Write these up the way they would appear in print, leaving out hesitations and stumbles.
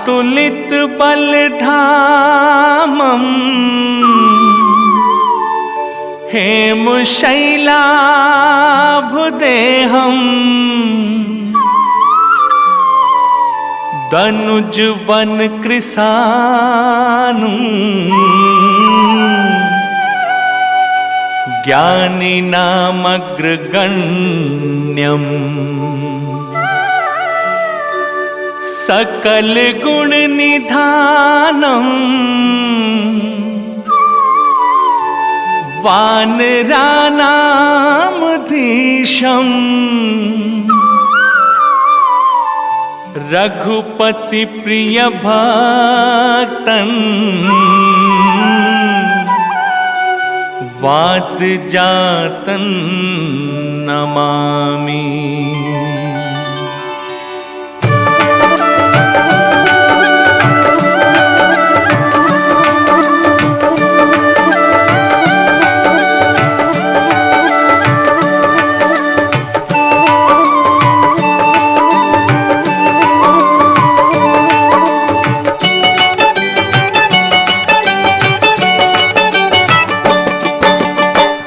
अतुलित बलधामम् हेमशैलाभदेहम् दनुजवन कृशानुम् ज्ञानिनामग्रगण्यम् सकल गुण निधानम् वानरानामधीशम् रघुपति प्रिय भक्तन् वात जातन नमामि।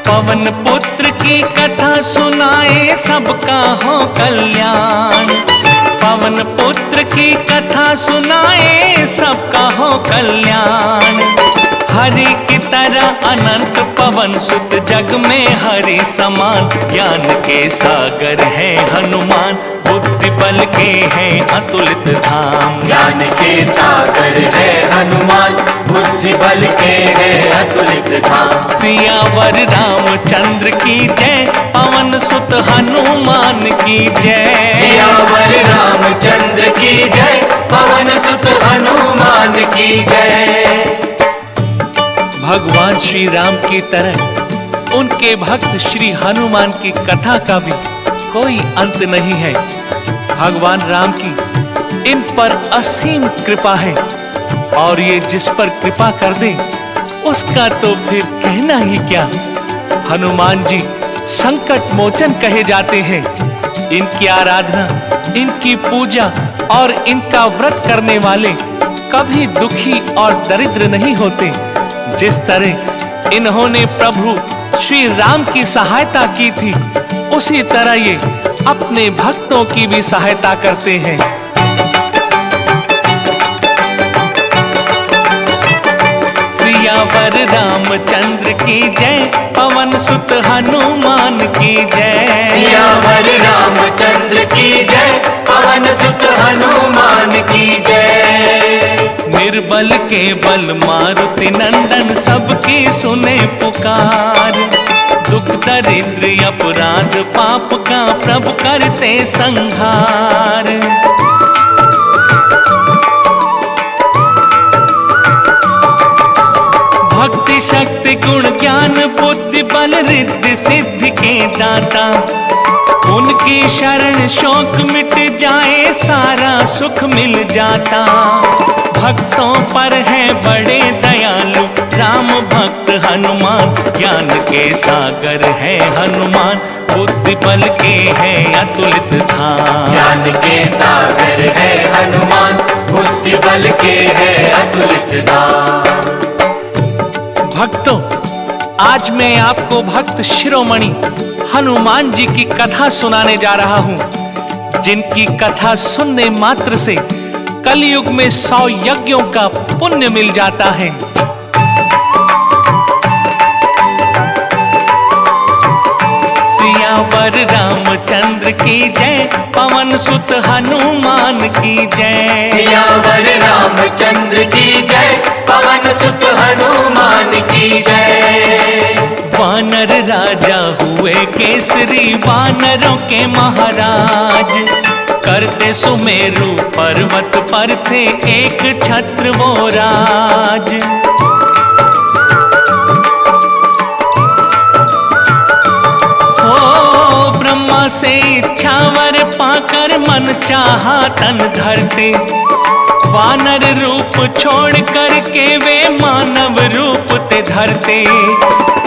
पवन पुत्र की कथा सुनाए सबका हो कल्याण। पवन पुत्र की कथा सुनाए सबका हो कल्याण। हरि की तरह अनंत पवन सुत जग में हरि समान। ज्ञान के सागर है हनुमान बुद्धि बल के हैं अतुलित धाम। ज्ञान के सागर है हनुमान बुद्धि बल के है अतुलित धाम। सियावर रामचंद्र की जय पवन सुत हनुमान की जय। सियावर रामचंद्र की जय पवन सुत हनुमान की जय। भगवान श्री राम की तरह उनके भक्त श्री हनुमान की कथा का भी कोई अंत नहीं है। भगवान राम की इन पर असीम कृपा है और ये जिस पर कृपा कर दे उसका तो फिर कहना ही क्या। हनुमान जी संकट मोचन कहे जाते हैं। इनकी आराधना, इनकी पूजा और इनका व्रत करने वाले कभी दुखी और दरिद्र नहीं होते। जिस तरह इन्होंने प्रभु श्री राम की सहायता की थी उसी तरह ये अपने भक्तों की भी सहायता करते हैं। सियावर रामचंद्र की जय पवन सुत हनुमान की जय। सियावर रामचंद्र की जय पवन सुत हनुमान की जय। निर्बल के बल मारुति नंदन सबकी सुने पुकार। दुख दरिद्र अपराध पाप का प्रभु करते संहार। भक्ति शक्ति गुण ज्ञान बुद्धि बल रिद्धि सिद्धि के दाता। उनकी शरण शोक मिट जाए सारा सुख मिल जाता। भक्तों पर है बड़े दयालु राम भक्त हनुमान। ज्ञान के सागर है हनुमान बुद्धि बल के है अतुलित धाम। ज्ञान के सागर है हनुमान बुद्धि बल के है अतुलित धाम। भक्तों, आज मैं आपको भक्त शिरोमणि हनुमान जी की कथा सुनाने जा रहा हूं, जिनकी कथा सुनने मात्र से कलयुग में 100 यज्ञों का पुण्य मिल जाता है। सियावर रामचंद्र की जय पवन सुत हनुमान की जय। सियावर रामचंद्र की जय पवन सुत हनुमान की जय। वानर राजा हुए केसरी वानरों के महाराज। करते सुमेरु पर्वत पर थे एक छत्र वो राज। हो ब्रह्मा से इच्छावर पाकर मन चाहा तन धरते। वानर रूप छोड़ कर के वे मानव रूप ते धरते।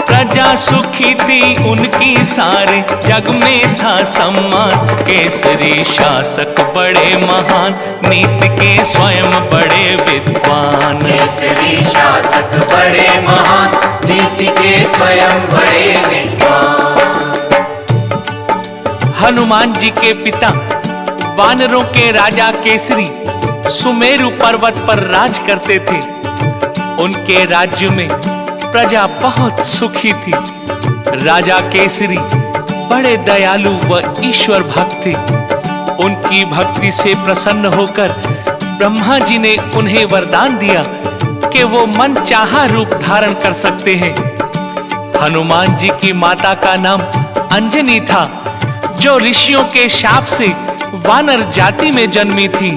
प्रजा सुखी थी उनकी, सारे जग में था सम्मान। केसरी शासक बड़े महान, नीति के स्वयं बड़े विद्वान। केसरी शासक बड़े महान, नीति के स्वयं बड़े विद्वान। हनुमान जी के पिता वानरों के राजा केसरी सुमेरु पर्वत पर राज करते थे। उनके राज्य में प्रजा बहुत सुखी थी। राजा केसरी बड़े दयालु व ईश्वर भक्त थे। उनकी भक्ति से प्रसन्न होकर ब्रह्मा जी ने उन्हें वरदान दिया कि वो मनचाहा रूप धारण कर सकते हैं। हनुमान जी की माता का नाम अंजनी था, जो ऋषियों के शाप से वानर जाति में जन्मी थी।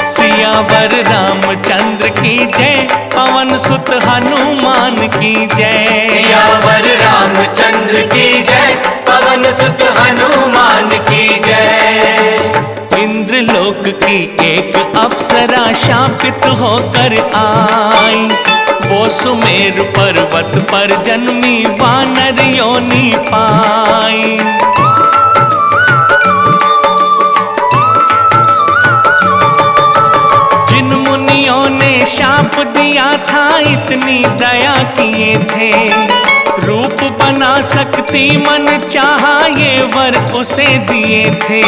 सियावर रामचंद्र की जय, पवन सुत हनुमान की जय। सियावर रामचंद्र की जय, पवन सुत हनुमान की जय। इंद्रलोक की एक अप्सरा शापित होकर आई, वो सुमेरु पर्वत पर जन्मी वानर योनि पाई। जिन मुनियों ने शाप दिया था, इतनी दया किए थे। रूप बना सकती मन चाहा, ये वर उसे दिए थे।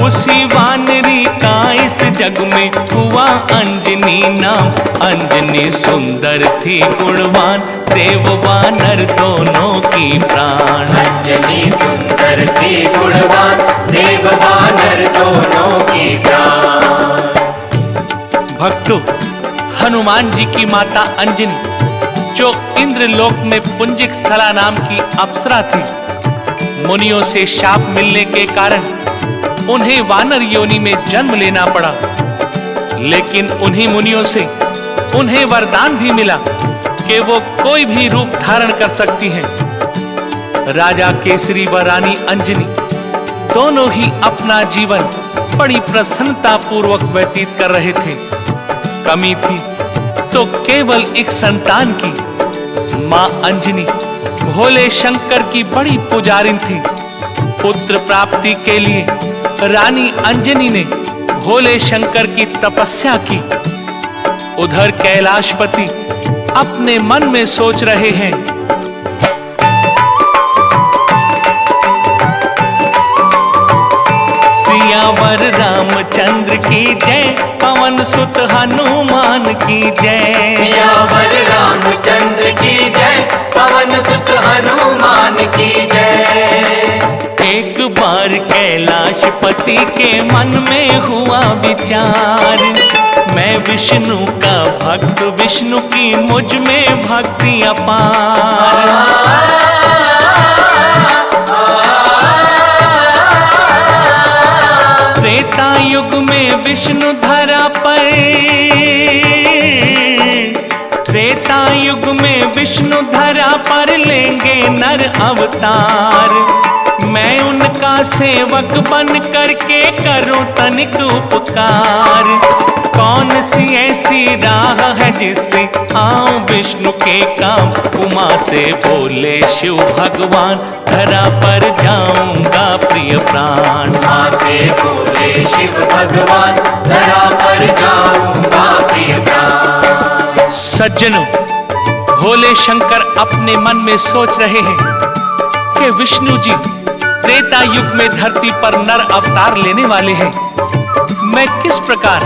उसी वानरी का इस जग में हुआ अंजनी नाम। अंजनी सुंदर थी गुणवान, देव वानर दोनों की प्राण। अंजनी सुंदर थी गुणवान, देव वानर दोनों की प्राण। भक्तों, हनुमान जी की माता अंजनी, जो इंद्रलोक में पुंजिक स्थला नाम की अप्सरा थी, मुनियों से शाप मिलने के कारण उन्हें वानर योनि में जन्म लेना पड़ा। लेकिन उन्हीं मुनियों से उन्हें वरदान भी मिला कि वो कोई भी रूप धारण कर सकती हैं। राजा केसरी व रानी अंजनी दोनों ही अपना जीवन बड़ी प्रसन्नता पूर्वक व्यतीत कर रहे थे। कमी थी तो केवल एक संतान की। मां अंजनी भोले शंकर की बड़ी पुजारिन थी। पुत्र प्राप्ति के लिए रानी अंजनी ने भोले शंकर की तपस्या की। उधर कैलाशपति अपने मन में सोच रहे हैं, सियावर रामचंद्र की जय, पवन सुत हनुमान की जय। सियावर रामचंद्र की जय, पवन सुत हनुमान की जय। एक बार कैलाशपति के मन में हुआ विचार, मैं विष्णु का भक्त, विष्णु की मुझ में भक्ति अपार। त्रेता युग में विष्णु धरा पर, त्रेता युग में विष्णु धरा पर लेंगे नर अवतार। मैं उनका सेवक बन करके करूं तनिक उपकार। कौन सी ऐसी राह है जिससे आऊं विष्णु के काम। उमा से बोले शिव भगवान, धरा पर जाऊंगा प्रिय प्राण। उमा से बोले शिव भगवान, धरा पर जाऊंगा प्रिय प्राण। सज्जनों, भोले शंकर अपने मन में सोच रहे हैं कि विष्णु जी त्रेता युग में धरती पर नर अवतार लेने वाले हैं। मैं किस प्रकार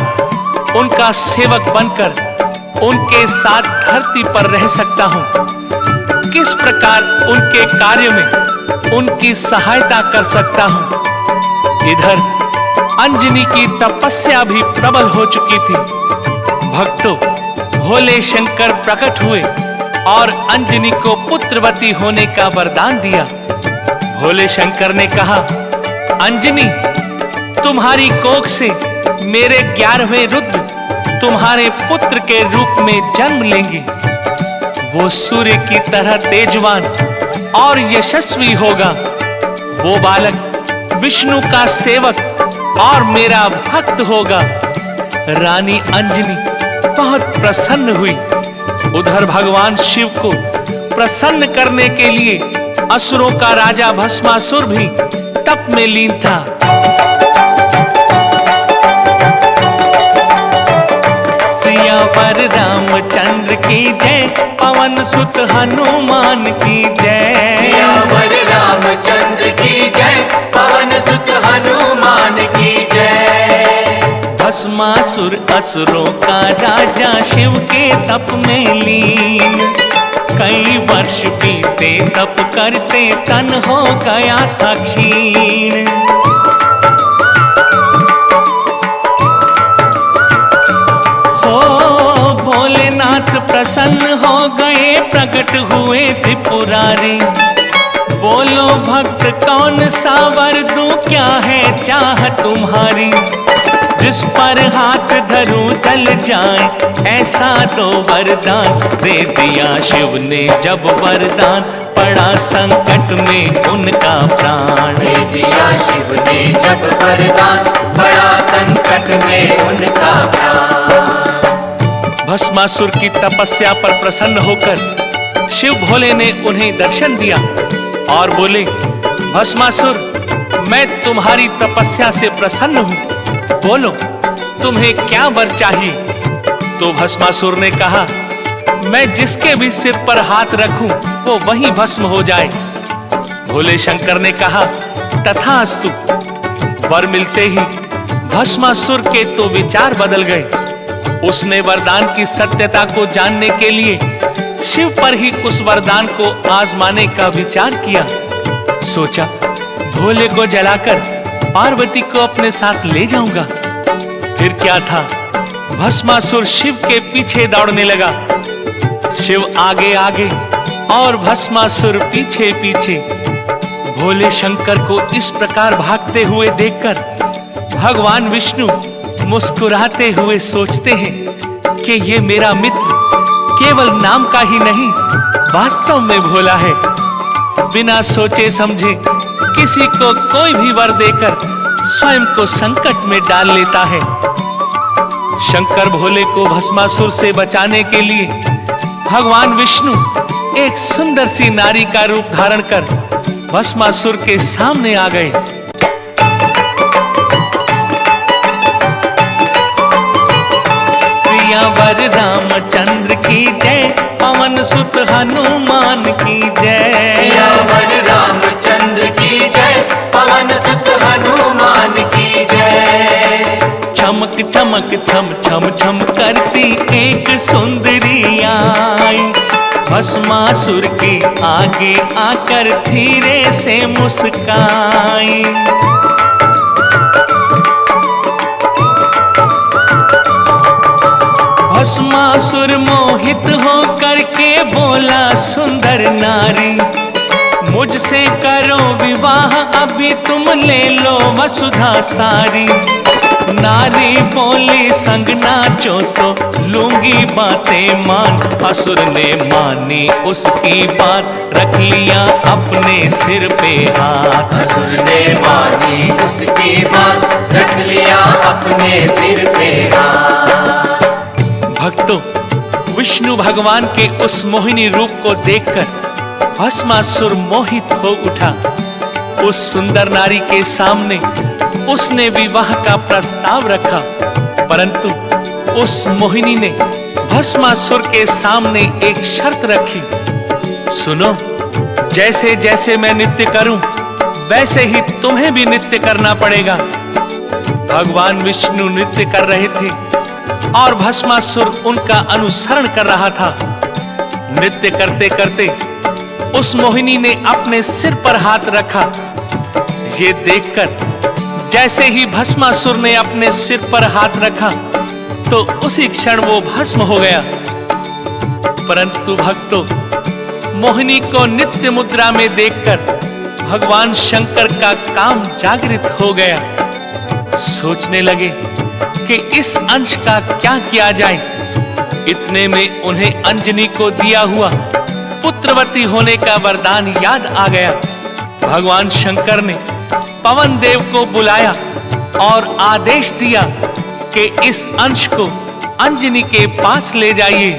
उनका सेवक बनकर उनके साथ धरती पर रह सकता हूं, किस प्रकार उनके कार्य में उनकी सहायता कर सकता हूं। इधर अंजनी की तपस्या भी प्रबल हो चुकी थी। भक्तों, भोले शंकर प्रकट हुए और अंजनी को पुत्रवती होने का वरदान दिया। भोले शंकर ने कहा, अंजनी, तुम्हारी कोख से मेरे 11वें रुद्र तुम्हारे पुत्र के रूप में जन्म लेंगे। वो सूर्य की तरह तेजवान और यशस्वी होगा। वो बालक विष्णु का सेवक और मेरा भक्त होगा। रानी अंजनी बहुत प्रसन्न हुई। उधर भगवान शिव को प्रसन्न करने के लिए असुरों का राजा भस्मासुर भी तप में लीन था। सियावर रामचंद्र की जय, पवन सुत हनुमान की जय। सियावर रामचंद्र की जय, पवन सुत हनुमान की जय। भस्मासुर असुरों का राजा शिव के तप में लीन। कई वर्ष बीते तप करते तन हो गया था क्षीण। हो भोलेनाथ प्रसन्न हो गए, प्रकट हुए त्रिपुरारी। बोलो भक्त कौन सा वर दूं, क्या है चाह तुम्हारी। जिस पर हाथ धरूं जल जाए, ऐसा तो वरदान दे दिया शिव ने जब वरदान। पड़ा संकट में उनका प्राण, दे दिया शिव ने जब वरदान। बड़ा संकट में उनका प्राण। भस्मासुर की तपस्या पर प्रसन्न होकर शिव भोले ने उन्हें दर्शन दिया और बोले, भस्मासुर मैं तुम्हारी तपस्या से प्रसन्न हूँ, बोलो तुम्हें क्या वर चाहिए। तो भस्मासुर ने कहा, मैं जिसके भी सिर पर हाथ रखूं वो वहीं भस्म हो जाए। भोले शंकर ने कहा, तथास्तु। वर मिलते ही भस्मासुर के तो विचार बदल गए। उसने वरदान की सत्यता को जानने के लिए शिव पर ही उस वरदान को आजमाने का विचार किया। सोचा, भोले को जलाकर पार्वती को अपने साथ ले जाऊंगा। फिर क्या था, भस्मासुर शिव के पीछे दौड़ने लगा। शिव आगे आगे और भस्मासुर पीछे पीछे। भोले शंकर को इस प्रकार भागते हुए देखकर भगवान विष्णु मुस्कुराते हुए सोचते हैं कि ये मेरा मित्र केवल नाम का ही नहीं, वास्तव में भोला है। बिना सोचे समझे किसी को कोई भी वर देकर स्वयं को संकट में डाल लेता है। शंकर भोले को भस्मासुर से बचाने के लिए भगवान विष्णु एक सुंदर सी नारी का रूप धारण कर भस्मासुर के सामने आ गए। सियावर रामचंद्र की जय, पवन सुत हनुमान की जय। सियावर रामचंद्र की जय, पवन सुत हनुमान की जय। चमक चमक छम छम छम करती एक सुंदरी आई। भस्मासुर के आगे आकर धीरे से मुस्काई। भस्मासुर मोहित हो करके बोला, सुंदर नारी मुझसे करो विवाह, अभी तुम ले लो वसुधा सारी। नारी बोली, संग नाचो तो लूंगी बातें मान। असुर ने मानी उसकी बात, रख लिया अपने सिर पे हाथ। असुर ने मानी उसकी बात, रख लिया अपने सिर पे हाथ। भक्तों, विष्णु भगवान के उस मोहिनी रूप को देखकर भस्मासुर मोहित हो उठा। उस सुंदर नारी के सामने उसने विवाह का प्रस्ताव रखा, परंतु उस मोहिनी ने भस्मासुर के सामने एक शर्त रखी। सुनो, जैसे जैसे मैं नृत्य करूं वैसे ही तुम्हें भी नृत्य करना पड़ेगा। भगवान विष्णु नृत्य कर रहे थे और भस्मासुर उनका अनुसरण कर रहा था। नृत्य करते करते उस मोहिनी ने अपने सिर पर हाथ रखा। ये देखकर जैसे ही भस्मासुर ने अपने सिर पर हाथ रखा तो उसी क्षण वो भस्म हो गया। परंतु भक्तों, मोहिनी को नित्य मुद्रा में देखकर भगवान शंकर का काम जागृत हो गया। सोचने लगे कि इस अंश का क्या किया जाए। इतने में उन्हें अंजनी को दिया हुआ पुत्रवती होने का वरदान याद आ गया। भगवान शंकर ने पवन देव को बुलाया और आदेश दिया कि इस अंश को अंजनी के पास ले जाइए।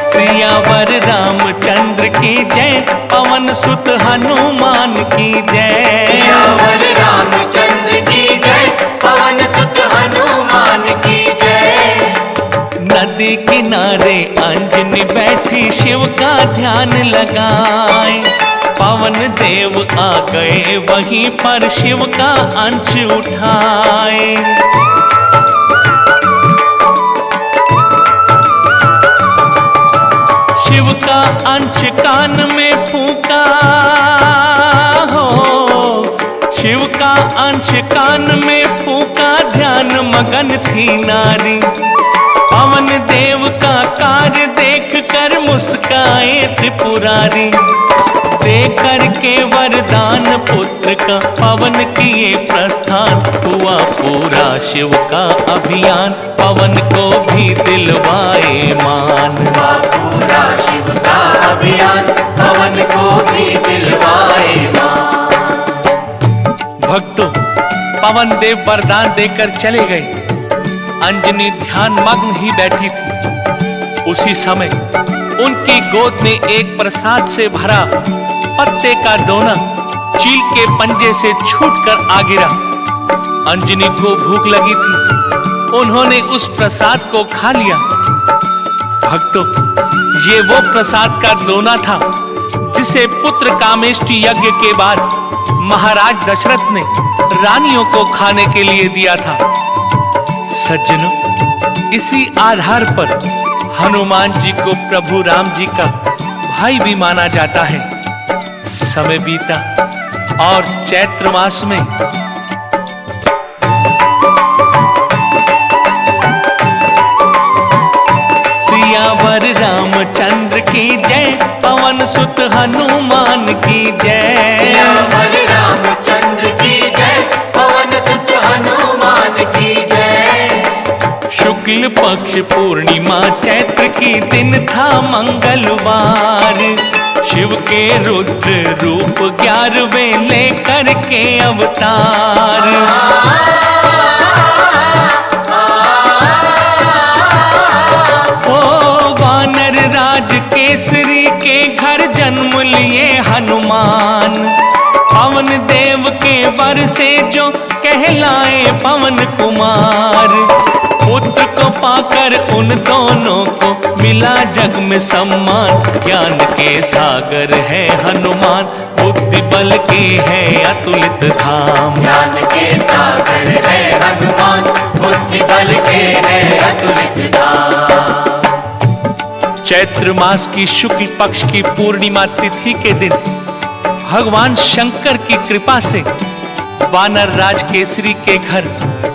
सियावर रामचंद्र की जय, पवन सुत हनुमान की जय। सियावर रामचंद्र की जय, पवन सुत हनुमान की जय। नदी किनारे अंजनी बैठी शिव का ध्यान लगाए। पवन देव आ गए वहीं पर शिव का अंश उठाए। शिव का अंश कान में फूंका हो, शिव का अंश कान में फूंका, ध्यान मगन थी नारी। पवन देव का कार्य देख कर मुस्काए त्रिपुरारी। दे करके वरदान पुत्र का पवन किए प्रस्थान, हुआ पूरा शिव का अभियान, पवन को भी दिलवाए मान। हुआ पूरा शिव का अभियान, पवन को भी दिलवाए मान। भक्तों, पवन देव वरदान देकर चले गए। अंजनी ध्यान मग्न ही बैठी थी। उसी समय उनकी गोद में एक प्रसाद से भरा पत्ते का दोना चील के पंजे से छूटकर आ गिरा। अंजनी को भूख लगी थी, उन्होंने उस प्रसाद को खा लिया। भक्तों, ये वो प्रसाद का दोना था जिसे पुत्र कामेष्टि यज्ञ के बाद महाराज दशरथ ने रानियों को खाने के लिए दिया था। सज्जनों, इसी आधार पर हनुमान जी को प्रभु राम जी का भाई भी माना जाता है। समय बीता और चैत्र मास में सियावर रामचंद्र की जय, पवन सुत हनुमान की जय। सियावर रामचंद्र की जय, पवन सुत हनुमान की जय। शुक्ल पक्ष पूर्णिमा चैत्र की दिन था मंगलवार। शिव के रुद्र रूप 11वें लेकर के अवतार। ओ वानर राज केसरी के घर जन्म लिए हनुमान। पवन देव के वर से जो कहलाए पवन कुमार। पुत्र को पाकर उन दोनों को मिला जग में सम्मान। ज्ञान के सागर है हनुमान, बुद्धि बल के है अतुलित धाम। ज्ञान के सागर है हनुमान, बुद्धि बल के है अतुलित धाम। चैत्र मास की शुक्ल पक्ष की पूर्णिमा तिथि के दिन भगवान शंकर की कृपा से वानर राज केसरी के घर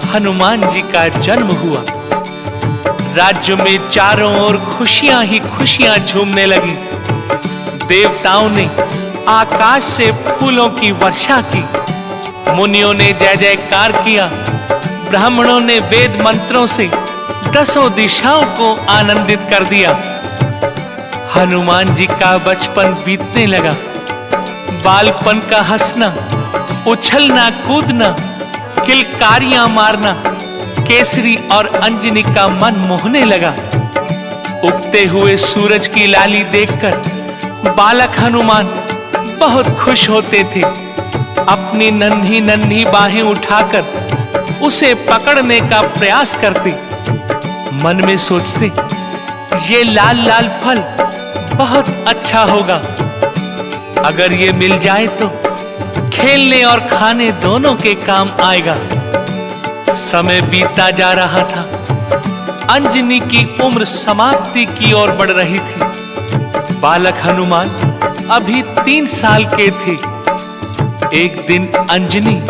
हनुमान जी का जन्म हुआ। राज्य में चारों ओर खुशियां ही खुशियां झूमने लगी। देवताओं ने आकाश से फूलों की वर्षा की, मुनियों ने जय जयकार किया, ब्राह्मणों ने वेद मंत्रों से 10 दिशाओं को आनंदित कर दिया। हनुमान जी का बचपन बीतने लगा। बालपन का हंसना, उछलना कूदना, किलकारियां मारना केसरी और अंजनी का मन मोहने लगा। उगते हुए सूरज की लाली देखकर बालक हनुमान बहुत खुश होते थे। अपनी नन्ही नन्ही बाहें उठाकर उसे पकड़ने का प्रयास करते। मन में सोचते, ये लाल लाल फल बहुत अच्छा होगा। अगर ये मिल जाए तो खेलने और खाने दोनों के काम आएगा। समय बीतता जा रहा था। अंजनी की उम्र समाप्ति की ओर बढ़ रही थी। बालक हनुमान अभी 3 साल के थे। एक दिन अंजनी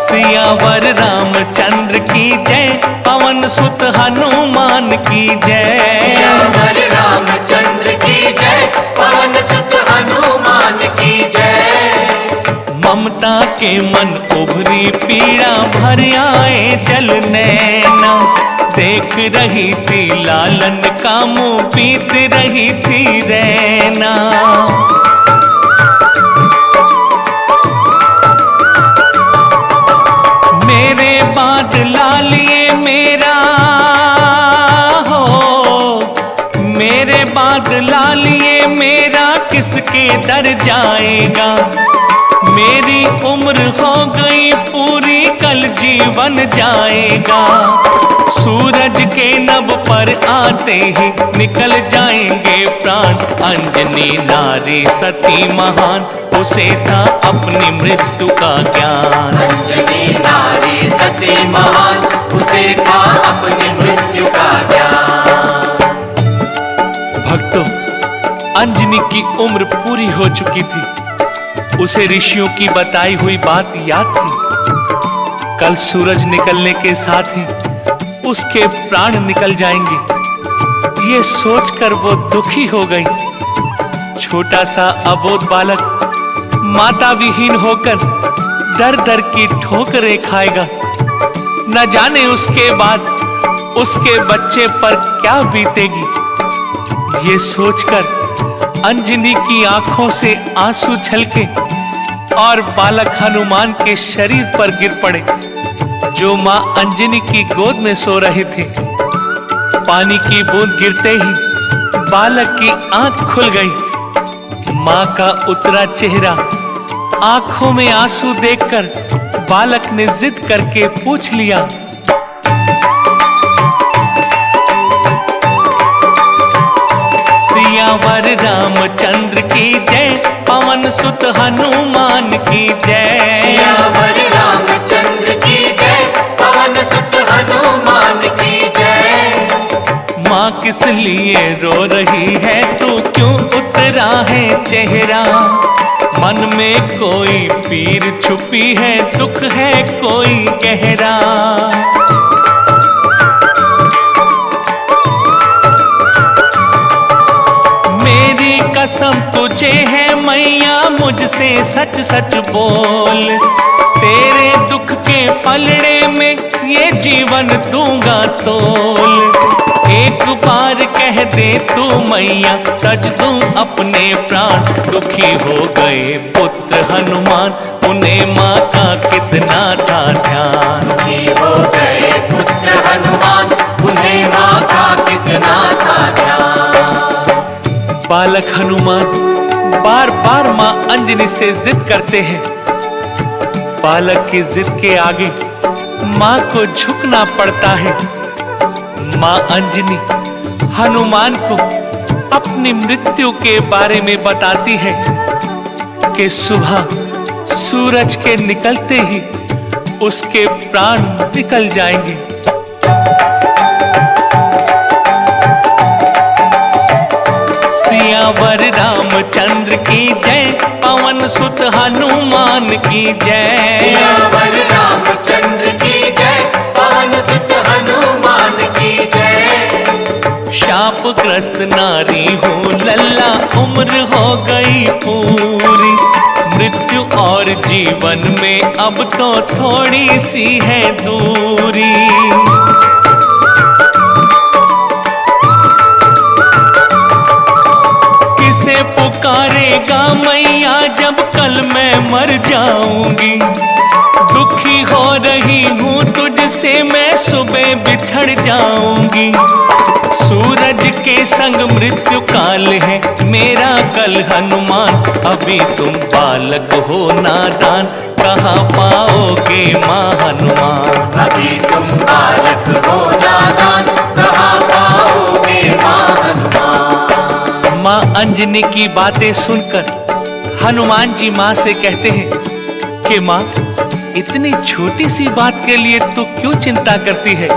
सियावर रामचंद्र की जय, पवन सुत हनुमान की जय। सियावर रामचंद्र की जय, पवन सुत हनुमान की जय। ममता के मन उभरी पीड़ा भर आए जल नैना। देख रही थी लालन का मुंह बीत रही थी रैना। मेरे बाद लालिए मेरा हो, मेरे बाद लालिए मेरा किसके दर जाएगा। मेरी उम्र हो गई पूरी कल जीवन जाएगा। सूरज के नभ पर आते ही निकल जाएंगे प्राण। अंजनी नारी सती महान, उसे था अपनी मृत्यु का ज्ञान। अंजनी नारी सती महान, उसे था अपनी मृत्यु का ज्ञान। भक्तों, अंजनी की उम्र पूरी हो चुकी थी। उसे ऋषियों की बताई हुई बात याद थी। कल सूरज निकलने के साथ ही उसके प्राण निकल जाएंगे। ये सोचकर वो दुखी हो गई। छोटा सा अबोध बालक माता विहीन होकर दर दर की ठोकरें खाएगा। न जाने उसके बाद उसके बच्चे पर क्या बीतेगी। ये सोचकर अंजनी की आंखों से आंसू छलके और बालक हनुमान के शरीर पर गिर पड़े, जो मां अंजनी की गोद में सो रहे थे। पानी की बूंद गिरते ही बालक की आंख खुल गई। मां का उतरा चेहरा, आंखों में आंसू देखकर बालक ने जिद करके पूछ लिया, सियावर रामचंद्र की जय, पवन सुत हनुमान की जय। सियावर रामचंद्र की जय, पवन सुत हनुमान की जय। माँ किस लिए रो रही है, तू क्यों उतरा है चेहरा। मन में कोई पीर छुपी है, दुख है कोई गहरा। मेरी कसम तुझे है मैया, मुझसे सच सच बोल। तेरे दुख के पलड़े में ये जीवन दूंगा तोल। एक बार कह दे तू मैया, तज दूं अपने प्राण। दुखी हो गए पुत्र हनुमान, उन्हें माँ का कितना था ध्यान। दुखी हो गए पुत्र हनुमान, उन्हें माँ का कितना था ध्यान। बालक हनुमान बार बार माँ अंजनी से जिद करते हैं। बालक की जिद के आगे माँ को झुकना पड़ता है। माँ अंजनी हनुमान को अपनी मृत्यु के बारे में बताती है कि सुबह सूरज के निकलते ही उसके प्राण निकल जाएंगे। सियावर रामचंद्र की जय, पवन सुत हनुमान की जय। सियावर रामचंद्र की जय, पवन सुत हनुमान की जय। शापग्रस्त नारी हूँ लल्ला, उम्र हो गई पूरी। मृत्यु और जीवन में अब तो थोड़ी सी है दूरी। किसे पुकारेगा मैया, जब कल मैं मर जाऊंगी। दुखी हो रही हूँ तुझसे मैं सुबह बिछड़ जाऊंगी। सूरज के संग मृत्यु काल है मेरा कल हनुमान। अभी तुम बालक हो नादान, कहाँ पाओगे माँ हनुमान। अभी तुम बालक हो नादान, कहाँ पाओगे माँ हनुमान। माँ अंजनी की बातें सुनकर हनुमान जी माँ से कहते हैं कि माँ, इतनी छोटी सी बात के लिए तू क्यों चिंता करती है।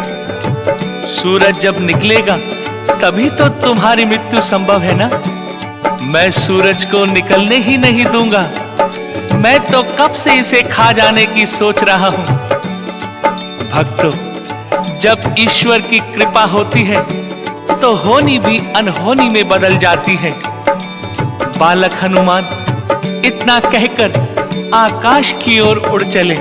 सूरज जब निकलेगा तभी तो तुम्हारी मृत्यु संभव है ना। मैं सूरज को निकलने ही नहीं दूंगा। मैं तो कब से इसे खा जाने की सोच रहा हूं। भक्तों, जब ईश्वर की कृपा होती है तो होनी भी अनहोनी में बदल जाती है। बालक हनुमान इतना कहकर आकाश की ओर उड़ चले।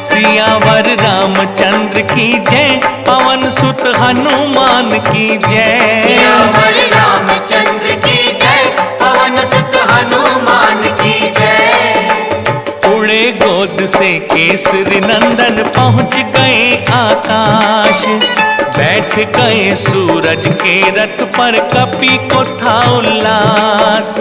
सियावर रामचंद्र की जय, पवन सुत हनुमान की जय। सियावर रामचंद्र की जय, पवन सुत हनुमान की जय। उड़े गोद से केसरी नंदन, पहुंच गए आकाश। बैठ गए सूरज के रथ पर, कपि को था उल्लास।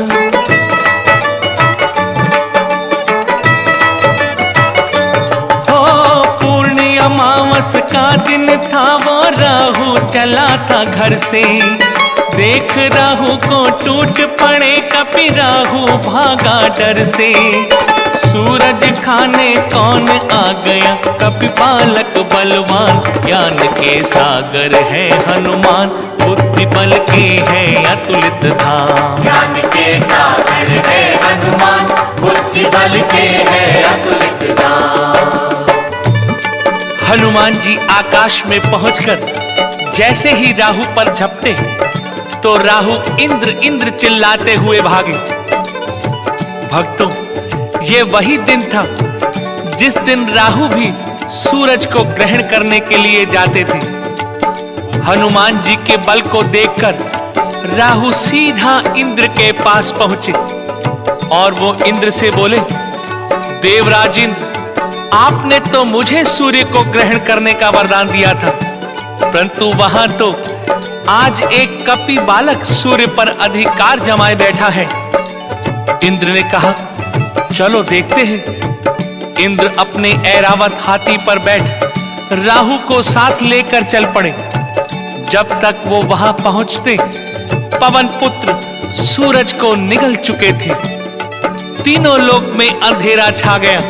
अमावस का दिन था, वो राहु चला था घर से। देख राहु को टूट पड़े कपि, राहु भागा डर से। सूरज खाने कौन आ गया, कपि बालक बलवान। ज्ञान के सागर है हनुमान, बुद्धि बल के है अतुलित धाम। ज्ञान के सागर है हनुमान, बुद्धि बल के है अतुलित धाम। हनुमान जी आकाश में पहुंचकर जैसे ही राहु पर झपटे, तो राहु इंद्र इंद्र चिल्लाते हुए भागे। भक्तों, ये वही दिन था जिस दिन राहु भी सूरज को ग्रहण करने के लिए जाते थे। हनुमान जी के बल को देखकर राहु सीधा इंद्र के पास पहुंचे और वो इंद्र से बोले, देवराज इंद्र, आपने तो मुझे सूर्य को ग्रहण करने का वरदान दिया था, परंतु वहां तो आज एक कपि बालक सूर्य पर अधिकार जमाए बैठा है। इंद्र ने कहा, चलो देखते हैं। इंद्र अपने ऐरावत हाथी पर बैठ राहु को साथ लेकर चल पड़े। जब तक वो वहां पहुंचते, पवन पुत्र सूरज को निगल चुके थे। तीनों लोक में अंधेरा छा गया।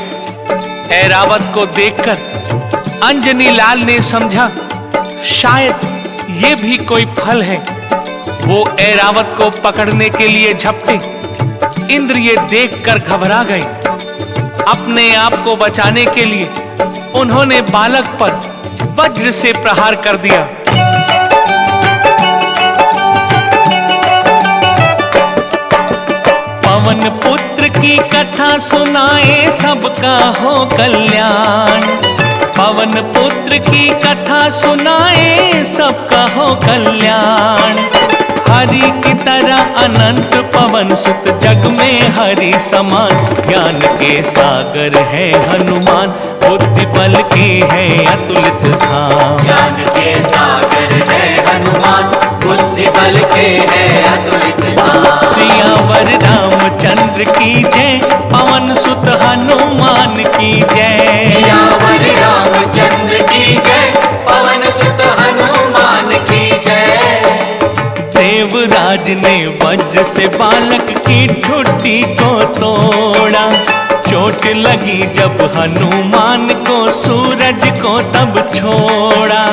ऐरावत को देखकर अंजनी लाल ने समझा, शायद ये भी कोई फल है। वो ऐरावत को पकड़ने के लिए झपटे। इंद्र ये देखकर घबरा गए। अपने आप को बचाने के लिए उन्होंने बालक पर वज्र से प्रहार कर दिया। पवन पुत्र की कथा सुनाए, सबका हो कल्याण। पवन पुत्र की कथा सुनाए, सबका हो कल्याण। हरि की तरह अनंत पवन सुत, जग में हरि समान। ज्ञान के सागर है हनुमान, बुद्धि बल के है अतुलित धाम। ज्ञान के सागर है हनुमान, बुद्धि बल के है अतुलित धाम। सियावर रामचंद्र की जय, पवन सुत हनुमान की जय। सियावर रामचंद्र की जय, पवन सुत हनुमान की जय। देवराज ने वज्र से बालक की ठुड्डी को तोड़ा। चोट लगी जब हनुमान को, सूरज को तब छोड़ा।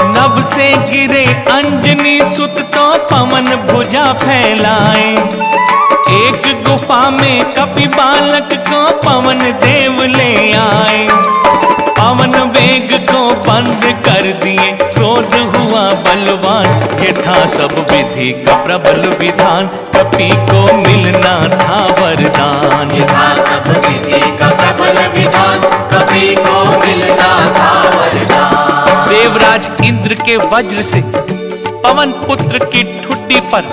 नभ से गिरे अंजनी सुत, तो पवन भुजा फैलाए। एक गुफा में कपि बालक को पवन देव ले आए। पवन वेग को बंद कर दिए, क्रोध हुआ बलवान। ये था सब विधि का प्रबल विधान, कपि को मिलना था वरदान। ये था सब विधि का प्रबल विधान, कपि को मिलना था वरदान। देवराज इंद्र के वज्र से पवन पुत्र की ठुड्डी पर,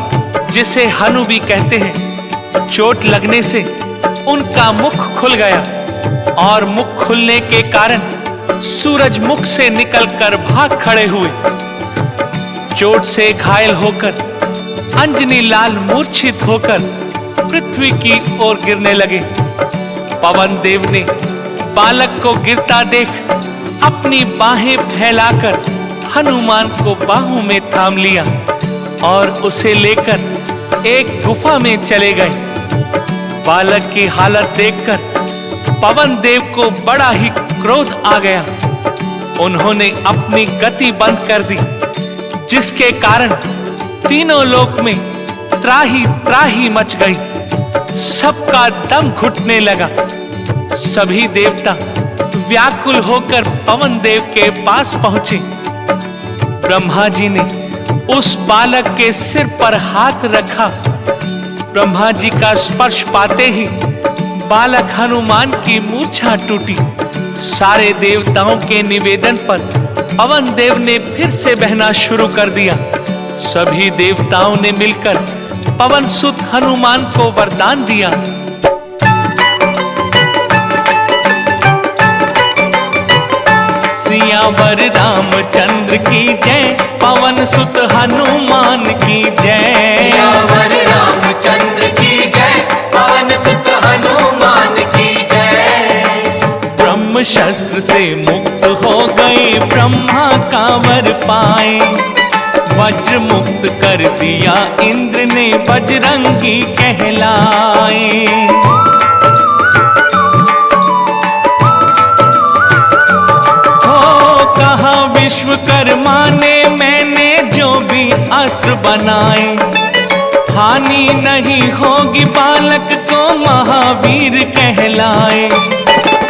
जिसे हनु भी कहते हैं, चोट लगने से उनका मुख खुल गया और मुख खुलने के कारण सूरज मुख से निकलकर भाग खड़े हुए। चोट से घायल होकर अंजनी लाल मूर्छित होकर पृथ्वी की ओर गिरने लगे। पवन देव ने बालक को गिरता देख अपनी बाहें फैलाकर हनुमान को बाहों में थाम लिया और उसे लेकर एक गुफा में चले गए। बालक की हालत देखकर पवन देव को बड़ा ही क्रोध आ गया। उन्होंने अपनी गति बंद कर दी, जिसके कारण तीनों लोक में त्राही त्राही मच गई। सबका दम घुटने लगा। सभी देवता व्याकुल होकर पवन देव के पास पहुंचे। ब्रह्मा जी ने उस बालक के सिर पर हाथ रखा। ब्रह्मा जी का स्पर्श पाते ही बालक हनुमान की मूर्छा टूटी। सारे देवताओं के निवेदन पर पवन देव ने फिर से बहना शुरू कर दिया। सभी देवताओं ने मिलकर पवन सुत हनुमान को वरदान दिया। सियावर रामचंद्र की जय, पवन सुत हनुमान की जय। सियावर रामचंद्र की जय, पवन सुत हनुमान की जय। ब्रह्म शस्त्र से मुक्त हो गए, ब्रह्मा का वर पाए। वज्र मुक्त कर दिया इंद्र ने, बजरंगी कहलाए। विश्वकर्मा ने मैंने जो भी अस्त्र बनाए, हानि नहीं होगी बालक को, महावीर कहलाए।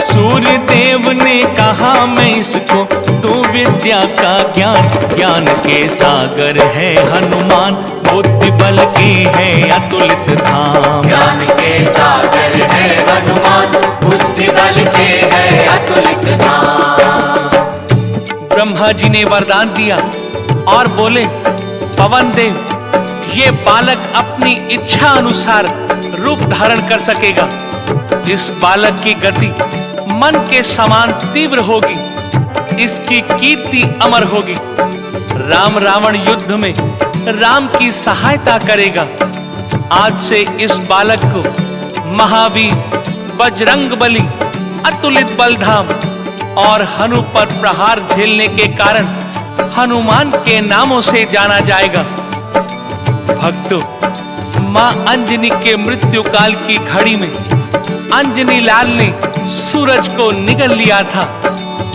सूर्य देव ने कहा मैं इसको, तू विद्या का ज्ञान, ज्ञान के सागर है हनुमान, बुद्धि बल की है अतुलित धाम। ज्ञान के सागर है हनुमान, बुद्धि बल के है अतुलित धाम। ब्रह्मा जी ने वरदान दिया और बोले, पवन देव, ये बालक अपनी इच्छा अनुसार रूप धारण कर सकेगा। इस बालक की गति मन के समान तीव्र होगी, इसकी कीर्ति अमर होगी। राम रावण युद्ध में राम की सहायता करेगा। आज से इस बालक को महावीर, बजरंग बली, अतुलित बलधाम और हनु पर प्रहार झेलने के कारण हनुमान के नामों से जाना जाएगा। भक्तों, मां अंजनी के मृत्यु काल की घड़ी में अंजनी लाल ने सूरज को निगल लिया था,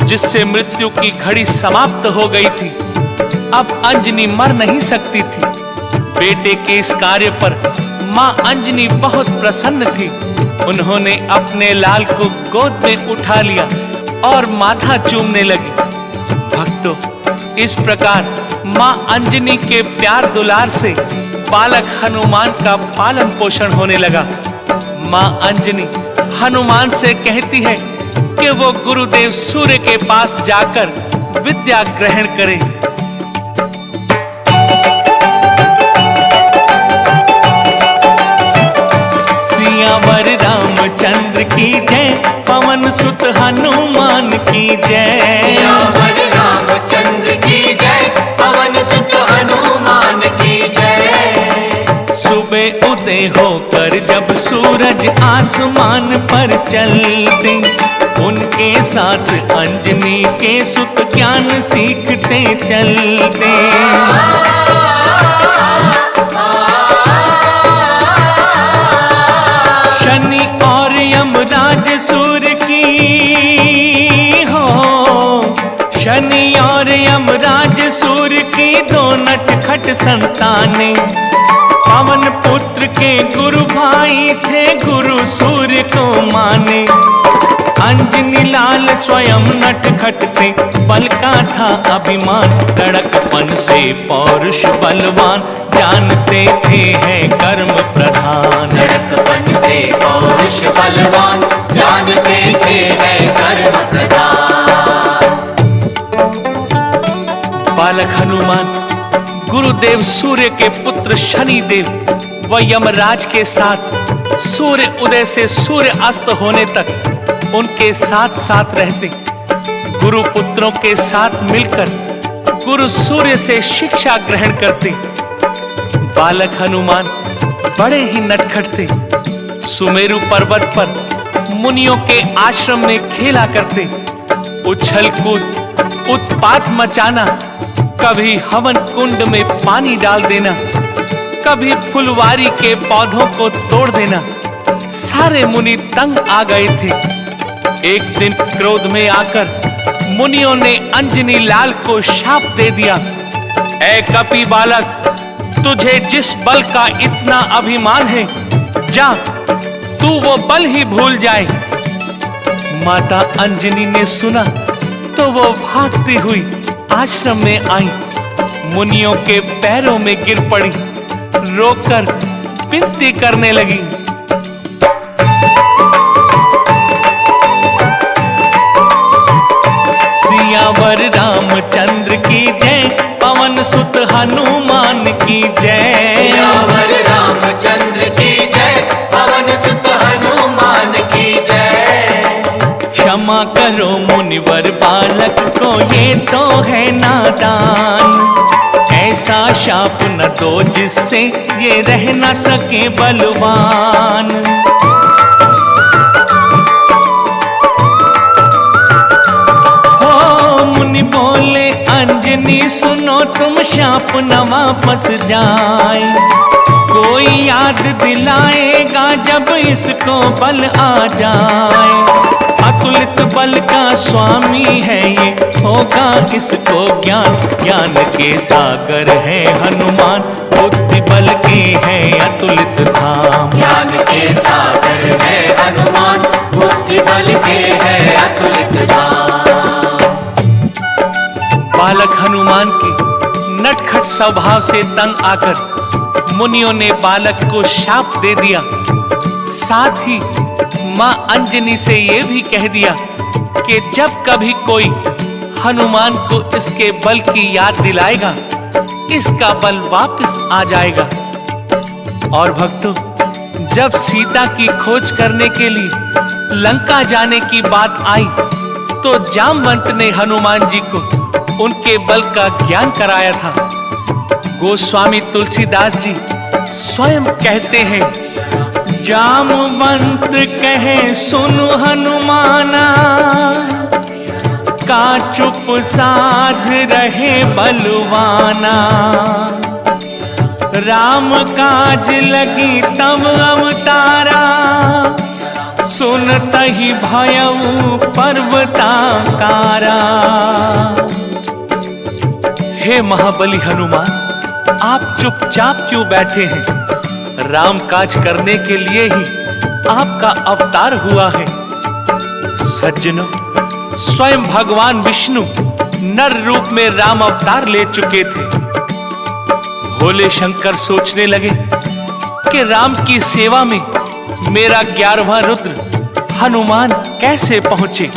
जिससे मृत्यु की घड़ी समाप्त हो गई थी। अब अंजनी मर नहीं सकती थी। बेटे के इस कार्य पर मां अंजनी बहुत प्रसन्न थी। उन्होंने अपने लाल को गोद में उठा लिया और माथा चूमने लगी। भक्तों, इस प्रकार मां अंजनी के प्यार दुलार से बालक हनुमान का पालन पोषण होने लगा। मां अंजनी हनुमान से कहती है कि वो गुरुदेव सूर्य के पास जाकर विद्या ग्रहण करे। सियावर रामचंद्र की जय, पवन सुत हनुमान की जय। सियावर रामचंद्र की जय, पवन सुत हनुमान की जय। सुबह उदय होकर जब सूरज आसमान पर चलते, उनके साथ अंजनी के सुत ज्ञान सीखते चलते। शनि और यमराज सूर्य की शनि और यमराज सूर्य की दो नटखट संतानें। पवन पुत्र के गुरु भाई थे, गुरु सूर्य को माने। अंजनी लाल स्वयं नटखट थे, बल का था अभिमान। लड़कपन से पौरुष बलवान, जानते थे है कर्म प्रधान। लड़कपन से पौरुष बलवान, जानते थे है कर्म प्रधान। बालक हनुमान गुरुदेव सूर्य के पुत्र शनि देव व यमराज के साथ सूर्य उदय से सूर्य अस्त होने तक उनके साथ साथ रहते। गुरु पुत्रों के साथ मिलकर गुरु सूर्य से शिक्षा ग्रहण करते। बालक हनुमान बड़े ही नटखट थे। सुमेरु पर्वत पर मुनियों के आश्रम में खेला करते। उछल कूद, उत्पात मचाना, कभी हवन कुंड में पानी डाल देना, कभी फुलवारी के पौधों को तोड़ देना। सारे मुनि तंग आ गए थे। एक दिन क्रोध में आकर मुनियों ने अंजनी लाल को शाप दे दिया, ऐ कपि बालक, तुझे जिस बल का इतना अभिमान है, जा तू वो बल ही भूल जाए। माता अंजनी ने सुना तो वो भागती हुई आश्रम में आई, मुनियों के पैरों में गिर पड़ी, रोकर विनती करने लगी। सियावर रामचंद्र की जय, पवन सुत हनुमान की जय। सियावर रामचंद्र की जय, पवन सुत हनुमान की जय। क्षमा करो मुनिवर बालक को, ये तो है नादान। ऐसा शाप न दो जिससे ये रह न सके बलवान। हो मुनि बोले अंजनी सुनो, तुम शाप न वापस जाए। कोई याद दिलाएगा जब इसको बल आ जाए। अतुलित बल का स्वामी है ये, होगा इसको ज्ञान। ज्ञान के सागर है हनुमान, बुद्धि बल के है अतुलित धाम। ज्ञान के सागर है हनुमान, बुद्धि बल के है अतुलित धाम। बालक हनुमान के नटखट स्वभाव से तंग आकर मुनियों ने बालक को शाप दे दिया। साथ ही मां अंजनी से यह भी कह दिया कि जब कभी कोई हनुमान को इसके बल की याद दिलाएगा, इसका बल वापस आ जाएगा। और भक्तों, जब सीता की खोज करने के लिए लंका जाने की बात आई तो जामवंत ने हनुमान जी को उनके बल का ज्ञान कराया था। गोस्वामी तुलसीदास जी स्वयं कहते हैं, जामवंत कहे सुनु हनुमाना, का चुप साध रहे बलवाना। राम काज लगी तब अवतारा, सुनत ही भयउ पर्वताकारा। हे महाबली हनुमान, आप चुपचाप क्यों बैठे हैं? राम काज करने के लिए ही आपका अवतार हुआ है। सज्जनों, स्वयं भगवान विष्णु नर रूप में राम अवतार ले चुके थे। भोले शंकर सोचने लगे कि राम की सेवा में मेरा 11वां रुद्र हनुमान कैसे पहुंचे।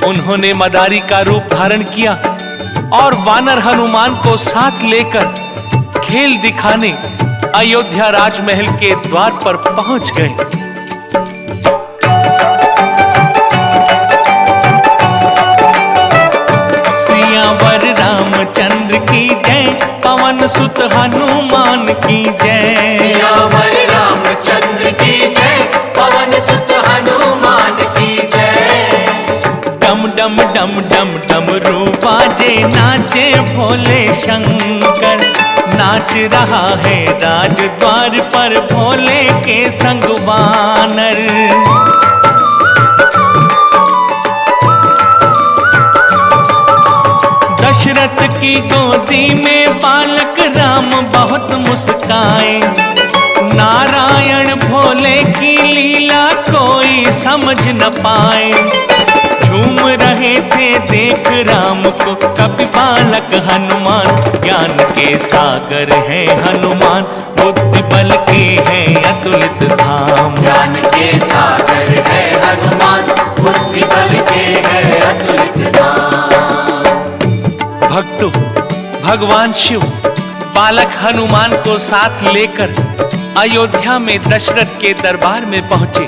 उन्होंने मदारी का रूप धारण किया और वानर हनुमान को साथ लेकर खेल दिखाने अयोध्या राजमहल के द्वार पर पहुंच गए। सियावर रामचंद्र की जय, पवन सुत हनुमान की जय। सियावर रामचंद्र की जय, पवन सुत हनुमान की जय। डम डम डम डम डमरू बाजे, नाचे भोले शंकर। नाच रहा है राजद्वार पर भोले के संग वानर। दशरथ की गोदी में बालक राम बहुत मुस्काए। नारायण भोले की लीला कोई समझ न पाए। झूम रहे थे देख राम को कपि बालक हनुमान। ज्ञान के सागर है हनुमान, बुद्धि बल के है अतुलित धाम। ज्ञान के सागर है हनुमान, बुद्धि बल के है अतुलित धाम। भक्तों, भगवान शिव बालक हनुमान को साथ लेकर अयोध्या में दशरथ के दरबार में पहुंचे।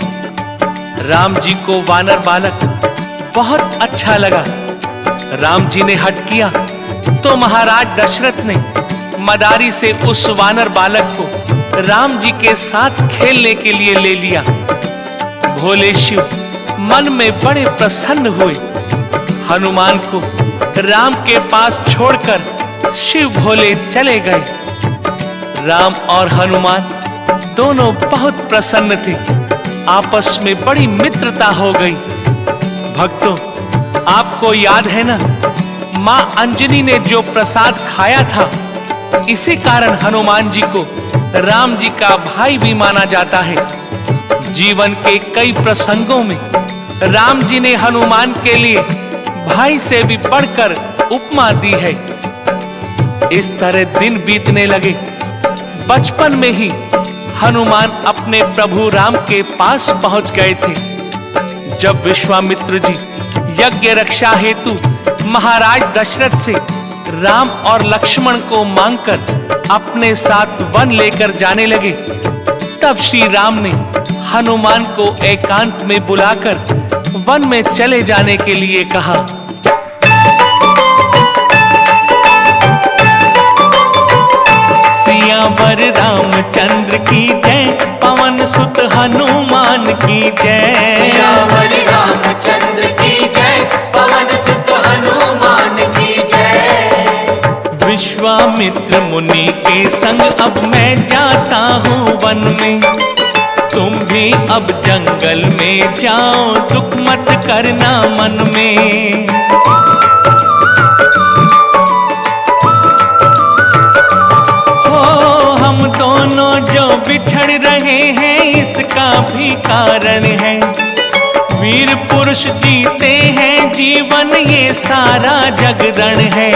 राम जी को वानर बालक बहुत अच्छा लगा। राम जी ने हट किया तो महाराज दशरथ ने मदारी से उस वानर बालक को राम जी के साथ खेलने के लिए ले लिया। भोले शिव मन में बड़े प्रसन्न हुए। हनुमान को राम के पास छोड़कर शिव भोले चले गए। राम और हनुमान दोनों बहुत प्रसन्न थे। आपस में बड़ी मित्रता हो गई। भक्तों, आपको याद है ना, मां अंजनी ने जो प्रसाद खाया था, इसी कारण हनुमान जी को राम जी का भाई भी माना जाता है। जीवन के कई प्रसंगों में राम जी ने हनुमान के लिए भाई से भी बढ़कर उपमा दी है। इस तरह दिन बीतने लगे। बचपन में ही हनुमान अपने प्रभु राम के पास पहुंच गए थे। जब विश्वामित्र जी यज्ञ रक्षा हेतु महाराज दशरथ से राम और लक्ष्मण को मांगकर अपने साथ वन लेकर जाने लगे, तब श्री राम ने हनुमान को एकांत में बुलाकर वन में चले जाने के लिए कहा। सियावर रामचंद्र की जय, पवन सुत हनुमान की जय। सियावर रामचंद्र की जय, पवन सुत हनुमान की जय। विश्वामित्र मुनि के संग अब मैं जाता हूँ वन में, तुम भी अब जंगल में जाओ, दुख मत करना मन में। हो हम दोनों जो बिछड़ रहे हैं, इसका भी कारण है। वीर पुरुष जीते हैं जीवन, ये सारा जगरण है।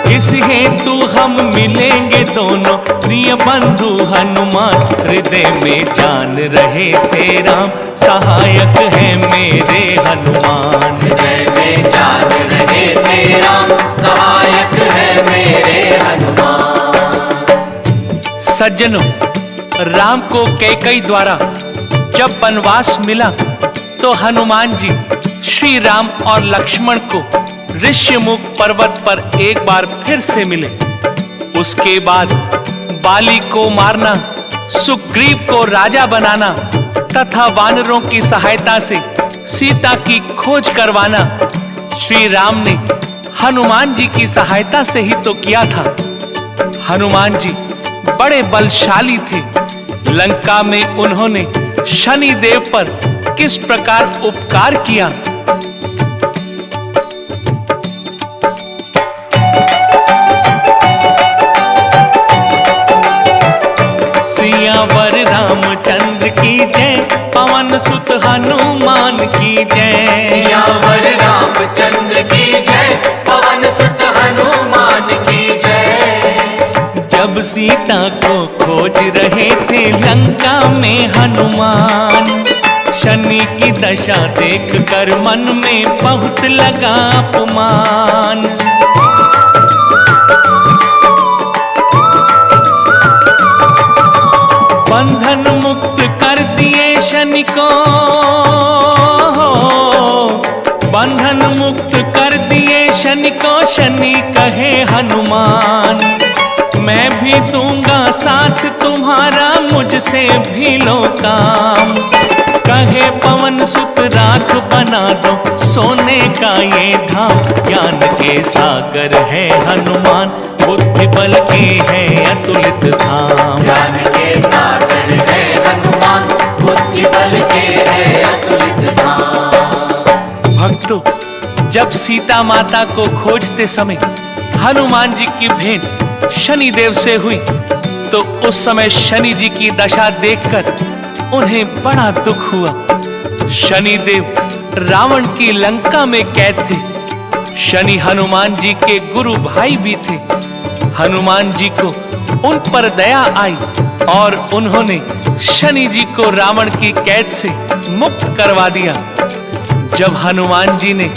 इस हेतु हम मिलेंगे दोनों, प्रिय बंधु हनुमान। हृदय में जान रहे थे राम, सहायक है मेरे हनुमान। हृदय में जान रहे थे राम, सहायक है मेरे हनुमान। सज्जनों, राम को कैकेयी द्वारा जब वनवास मिला तो हनुमान जी श्री राम और लक्ष्मण को ऋष्यमुख पर्वत पर एक बार फिर से मिले। उसके बाद बाली को मारना, सुग्रीव को राजा बनाना तथा वानरों की सहायता से सीता की खोज करवाना श्री राम ने हनुमान जी की सहायता से ही तो किया था। हनुमान जी बड़े बलशाली थे। लंका में उन्होंने शनि देव पर किस प्रकार उपकार किया, सियावर रामचंद्र की जय, पवन सुत हनुमान की जय। सियावर रामचंद्र की जय, पवन सुत हनुमान की जय। जब सीता को खोज रहे थे लंका में हनुमान, शनि की दशा देख कर मन में बहुत लगा अपमान। बंधन मुक्त कर दिए शनि को, बंधन मुक्त कर दिए शनि को। शनि कहे हनुमान, मैं भी दूंगा साथ तुम्हारा, मुझसे भी लो काम। कहे पवन सुत राख बना दो, सोने का ये धाम। ज्ञान के सागर है हनुमान, बुद्धि बल के है अतुलित धाम। ज्ञान के सागर है हनुमान, बुद्धि बल के है अतुलित धाम। भक्तों, जब सीता माता को खोजते समय हनुमान जी की भेंट शनि देव से हुई, तो उस समय शनि जी की दशा देखकर उन्हें बड़ा दुख हुआ। शनि देव रावण की लंका में कैद थे। शनि हनुमान जी के गुरु भाई भी थे। हनुमान जी को उन पर दया आई और उन्होंने शनि जी को रावण की कैद से मुक्त करवा दिया। जब हनुमान जी ने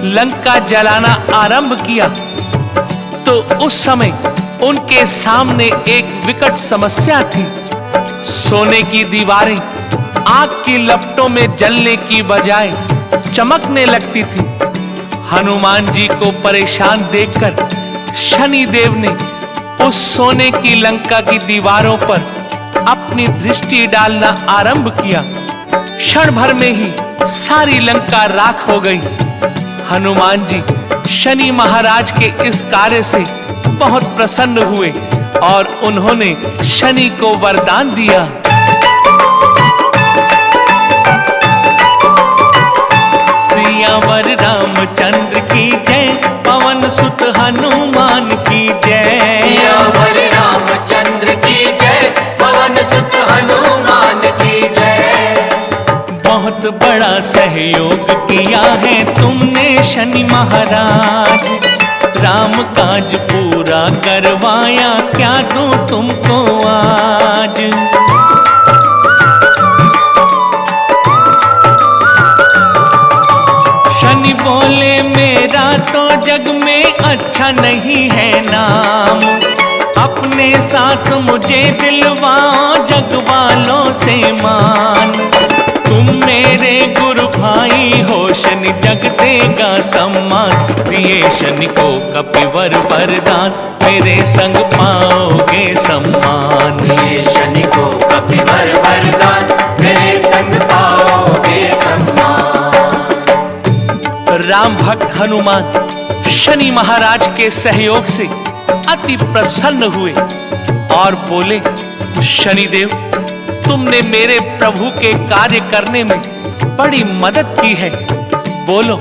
लंका जलाना आरंभ किया, तो उस समय उनके सामने एक विकट समस्या थी। सोने की दीवारें आग की लपटों में जलने की बजाय चमकने लगती थी। हनुमान जी को परेशान देखकर शनि देव ने उस सोने की लंका की दीवारों पर अपनी दृष्टि डालना आरंभ किया। क्षण भर में ही सारी लंका राख हो गई। हनुमान जी शनि महाराज के इस कार्य से बहुत प्रसन्न हुए और उन्होंने शनि को वरदान दिया। सियावर रामचंद्र की जय, पवन सुत हनुमान की जय। सियावर रामचंद्र की जय, पवन सुत हनुमान की जय। बहुत बहुत बड़ा सहयोग किया है तुमने शनि महाराज। राम काज पूरा करवाया, क्या दूं तुमको आज। शनि बोले मेरा तो जग में अच्छा नहीं है नाम, अपने साथ मुझे दिलवाओ जग वालों से मान। तुम मेरे गुरु भाई हो, शनि जग देगा सम्मान। दिए शनि को कपिवर वरदान, मेरे संग पाओगे सम्मान। दिए शनि को कपिवर वरदान, मेरे संग पाओगे सम्मान। राम भक्त हनुमान शनि महाराज के सहयोग से अति प्रसन्न हुए और बोले, शनिदेव तुमने मेरे प्रभु के कार्य करने में बड़ी मदद की है, बोलो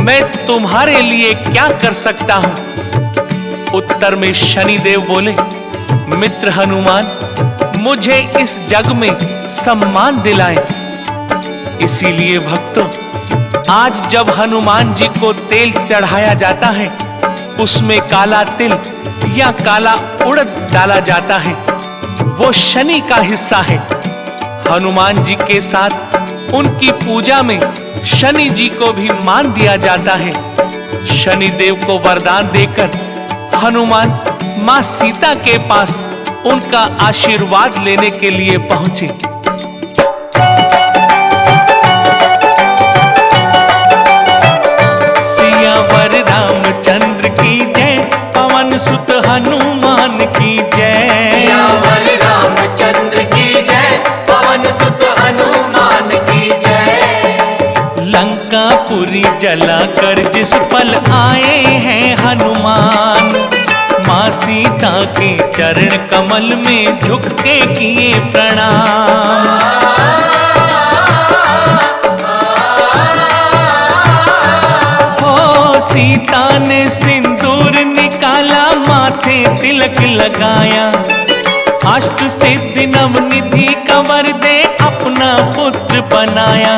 मैं तुम्हारे लिए क्या कर सकता हूं। उत्तर में शनिदेव बोले, मित्र हनुमान मुझे इस जग में सम्मान दिलाए। इसीलिए भक्तों, आज जब हनुमान जी को तेल चढ़ाया जाता है, उसमें काला तिल या काला उड़द डाला जाता है, वो शनि का हिस्सा है। हनुमान जी के साथ उनकी पूजा में शनि जी को भी मान दिया जाता है। शनि देव को वरदान देकर हनुमान मां सीता के पास उनका आशीर्वाद लेने के लिए पहुंचे। सियावर रामचंद्र की जय, पवन सुत हनुमान की जय। सियावर रामचंद्र की जय, पवन सुत हनुमान की जय। लंकापुरी जलाकर जिस पल आए हैं हनुमान, मां सीता के चरण कमल में झुक के किए प्रणाम। हो सीता ने सिंदूर निकाला, माथे तिलक लगाया, अष्ट सिद्धि नवनिधि कंवर दे अपना पुत्र बनाया।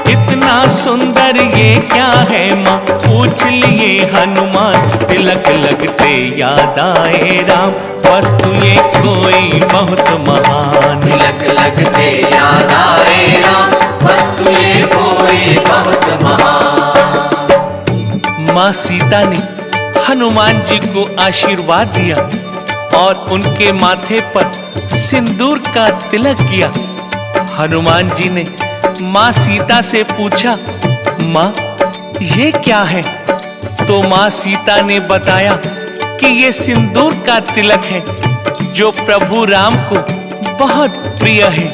इतना सुंदर ये क्या है माँ, पूछ लिए हनुमान, तिलक लगते याद आए राम, वस्तु ये कोई बहुत महान। तिलक लगते याद आए राम, वस्तु ये कोई बहुत महान। माँ सीता ने हनुमान जी को आशीर्वाद दिया और उनके माथे पर सिंदूर का तिलक किया। हनुमान जी ने माँ सीता से पूछा, माँ ये क्या है? तो माँ सीता ने बताया कि ये सिंदूर का तिलक है जो प्रभु राम को बहुत प्रिय है।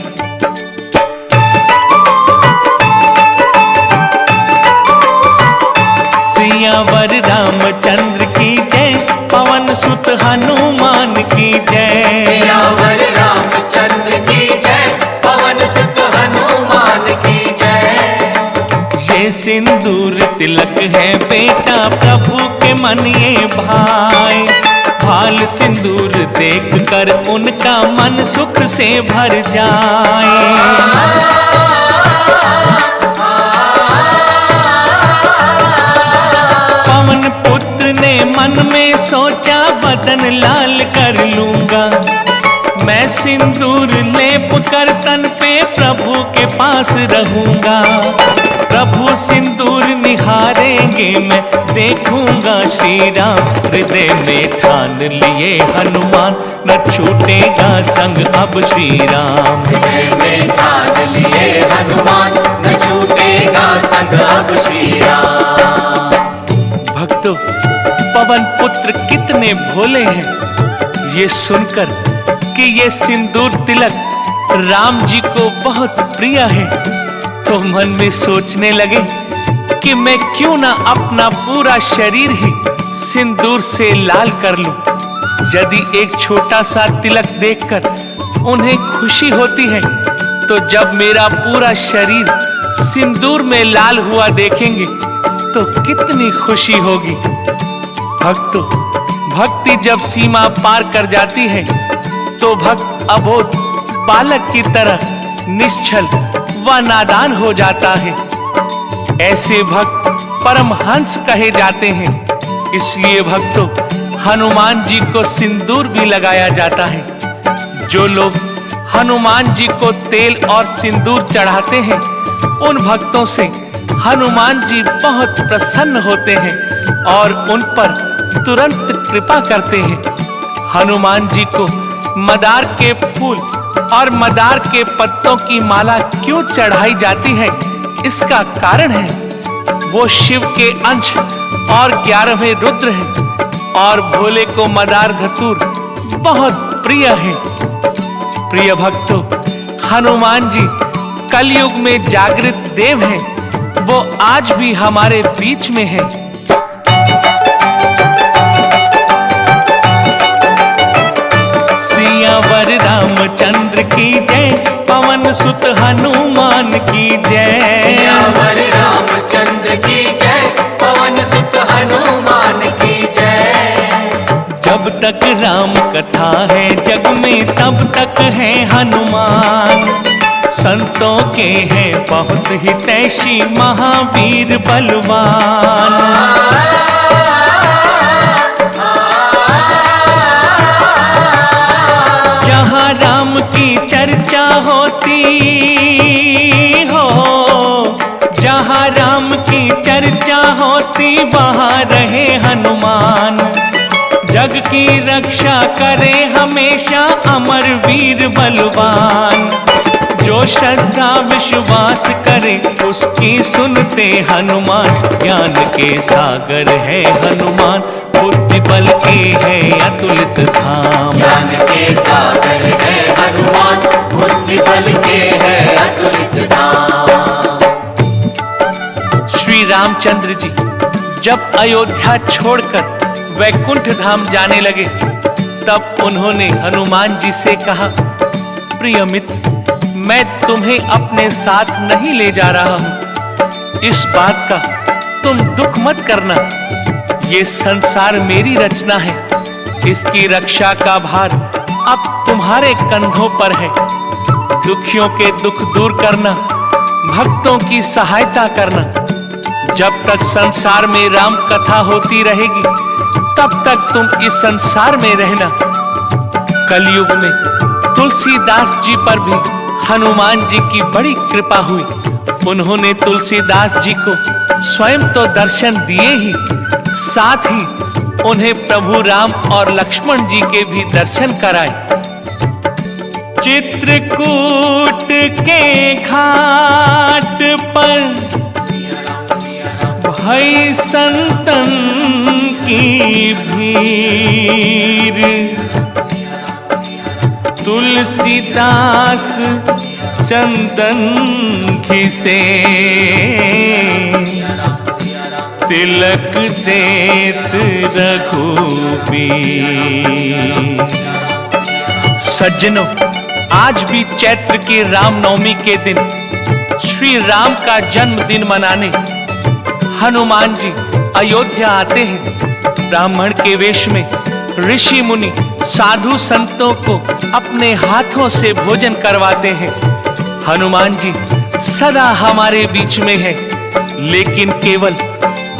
सियावर रामचंद्र की जय, पवन सुत हनुमान की जय। सियावर रामचंद्र की जय, पवन सुत हनुमान की जय। ये सिंदूर तिलक है बेटा प्रभु के मन ये भाई, भाल सिंदूर देख कर उनका मन सुख से भर जाए। पवन पुत्र ने मन में सोचा, बदन लाल कर लूंगा, मैं सिंदूर लेप कर तन पे प्रभु के पास रहूंगा। प्रभु सिंदूर निहारेंगे, मैं देखूंगा श्री राम, हृदय में ठान लिए हनुमान, न छूटेगा संग अब श्री राम। हृदय में ठान लिए हनुमान, न छूटेगा संग अब श्री राम। भक्तों, पवन पुत्र कितने भोले हैं, ये सुनकर कि ये सिंदूर तिलक राम जी को बहुत प्रिय है, तो मन में सोचने लगे कि मैं क्यों ना अपना पूरा शरीर ही सिंदूर से लाल कर लूं। यदि एक छोटा सा तिलक देखकर उन्हें खुशी होती है, तो जब मेरा पूरा शरीर सिंदूर में लाल हुआ देखेंगे तो कितनी खुशी होगी। भक्तों, भक्ति जब सीमा पार कर जाती है तो भक्त अबोध बालक की तरह निश्चल वह नादान हो जाता है। ऐसे भक्त परमहंस कहे जाते हैं। इसलिए भक्तों, हनुमान जी को सिंदूर भी लगाया जाता है। जो लोग हनुमान जी को तेल और सिंदूर चढ़ाते हैं, उन भक्तों से हनुमान जी बहुत प्रसन्न होते हैं और उन पर तुरंत कृपा करते हैं। हनुमान जी को मदार के फूल और मदार के पत्तों की माला क्यों चढ़ाई जाती है? इसका कारण है, वो शिव के अंश और 11वें रुद्र हैं और भोले को मदार धतूर बहुत प्रिय है। प्रिय भक्तों, हनुमान जी कलयुग में जागृत देव हैं। वो आज भी हमारे बीच में है। सियावर रामचंद्र की जय, पवन सुत हनुमान की जय। सियावर रामचंद्र की जय, पवन सुत हनुमान की जय। जब तक राम कथा है जग में, तब तक है हनुमान। संतों के हैं बहुत हितैषी, महावीर बलवान। जहाँ राम की चर्चा होती हो, जहाँ राम की चर्चा होती, वहाँ रहे हनुमान। जग की रक्षा करे हमेशा अमर वीर बलवान। जो श्रद्धा विश्वास करे उसकी सुनते हनुमान। ज्ञान के सागर है हनुमान, बुद्धि बल के है अतुलित धाम। ज्ञान के सागर है हनुमान, बुद्धि बल के है अतुलित धाम। श्री रामचंद्र जी जब अयोध्या छोड़कर वैकुंठ धाम जाने लगे, तब उन्होंने हनुमान जी से कहा, प्रिय मित्र, मैं तुम्हें अपने साथ नहीं ले जा रहा हूं। इस बात का तुम दुख मत करना। ये संसार मेरी रचना है। इसकी रक्षा का भार अब तुम्हारे कंधों पर है। दुखियों के दुख दूर करना, भक्तों की सहायता करना। जब तक संसार में राम कथा होती रहेगी, तब तक तुम इस संसार में रहना। कलयुग में तुलसीदास जी पर भी हनुमान जी की बड़ी कृपा हुई। उन्होंने तुलसीदास जी को स्वयं तो दर्शन दिए ही, साथ ही उन्हें प्रभु राम और लक्ष्मण जी के भी दर्शन कराए। चित्रकूट के घाट पर भई संतन की भीड़, तुलसीदास चंदन घिसे, तिलक देत रघुबीर। सज्जनों, आज भी चैत्र के रामनवमी के दिन श्री राम का जन्मदिन मनाने हनुमान जी अयोध्या आते हैं। ब्राह्मण के वेश में ऋषि मुनि साधु संतों को अपने हाथों से भोजन करवाते हैं। हनुमान जी सदा हमारे बीच में है, लेकिन केवल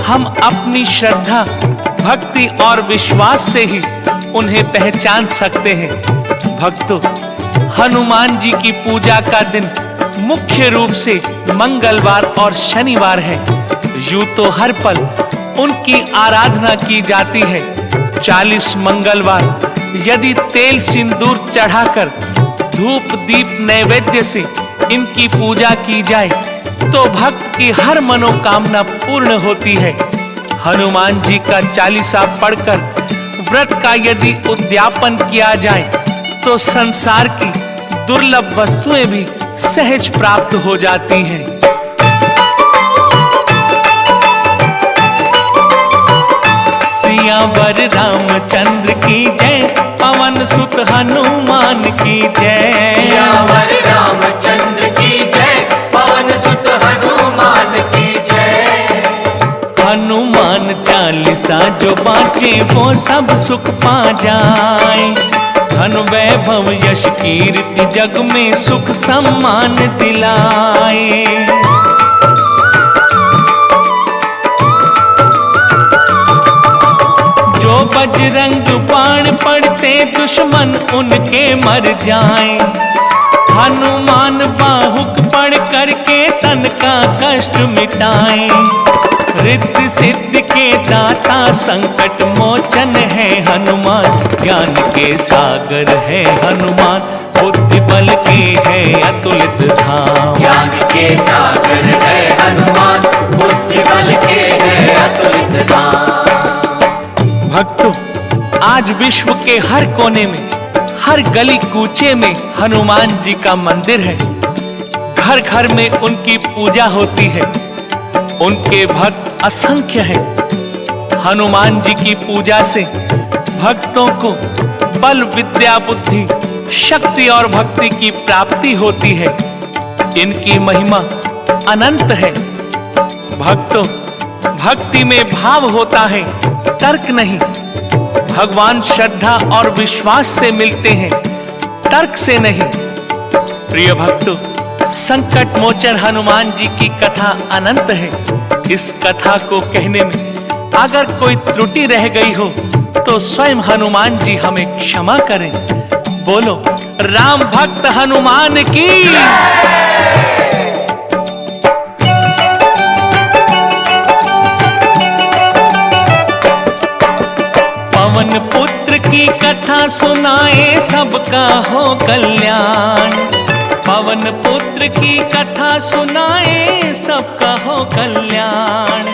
हम अपनी श्रद्धा, भक्ति और विश्वास से ही उन्हें पहचान सकते हैं। भक्तों, हनुमान जी की पूजा का दिन मुख्य रूप से मंगलवार और शनिवार है। यूं तो हर पल उनकी आराधना की जाती है। 40 मंगलवार यदि तेल सिंदूर चढ़ाकर धूप दीप नैवेद्य से इनकी पूजा की जाए, तो भक्त की हर मनोकामना पूर्ण होती है। हनुमान जी का चालीसा पढ़कर व्रत का यदि उद्यापन किया जाए, तो संसार की दुर्लभ वस्तुएं भी सहज प्राप्त हो जाती हैं। सियावर रामचंद्र की जय, पवन सुत हनुमान की जय। सियावर रामचंद्र की जय, पवन सुत हनुमान की जय। हनुमान चालीसा जो बाँचे वो सब सुख पा जाए। धन वैभव यश कीर्ति जग में सुख सम्मान दिलाए। जो बजरंग बाण पड़ते दुश्मन उनके मर जाएं। हनुमान बाहुक पढ़ करके तन का कष्ट मिटाएं। रिद्धि सिद्धि के दाता संकट मोचन है हनुमान। ज्ञान के सागर है हनुमान, बुद्धि बल के है अतुलित धाम। ज्ञान के सागर है हनुमान, बुद्धि बल के है अतुलित धाम। भक्तों, आज विश्व के हर कोने में, हर गली कूचे में हनुमान जी का मंदिर है। घर घर में उनकी पूजा होती है। उनके भक्त असंख्य हैं। हनुमान जी की पूजा से भक्तों को बल, विद्या, बुद्धि, शक्ति और भक्ति की प्राप्ति होती है। इनकी महिमा अनंत है। भक्तों, भक्ति में भाव होता है, तर्क नहीं। भगवान श्रद्धा और विश्वास से मिलते हैं, तर्क से नहीं। प्रिय भक्तों, संकट मोचन हनुमान जी की कथा अनंत है। इस कथा को कहने में अगर कोई त्रुटि रह गई हो तो स्वयं हनुमान जी हमें क्षमा करें। बोलो राम भक्त हनुमान की। पवन पुत्र की कथा सुनाए सबका हो कल्याण। पवन पुत्र की कथा सुनाए सबका हो कल्याण।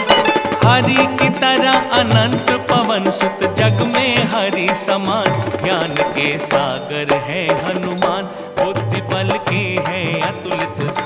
हरि की तरह अनंत पवन सुत जग में हरि समान। ज्ञान के सागर है हनुमान, बुद्धि बल के है अतुलित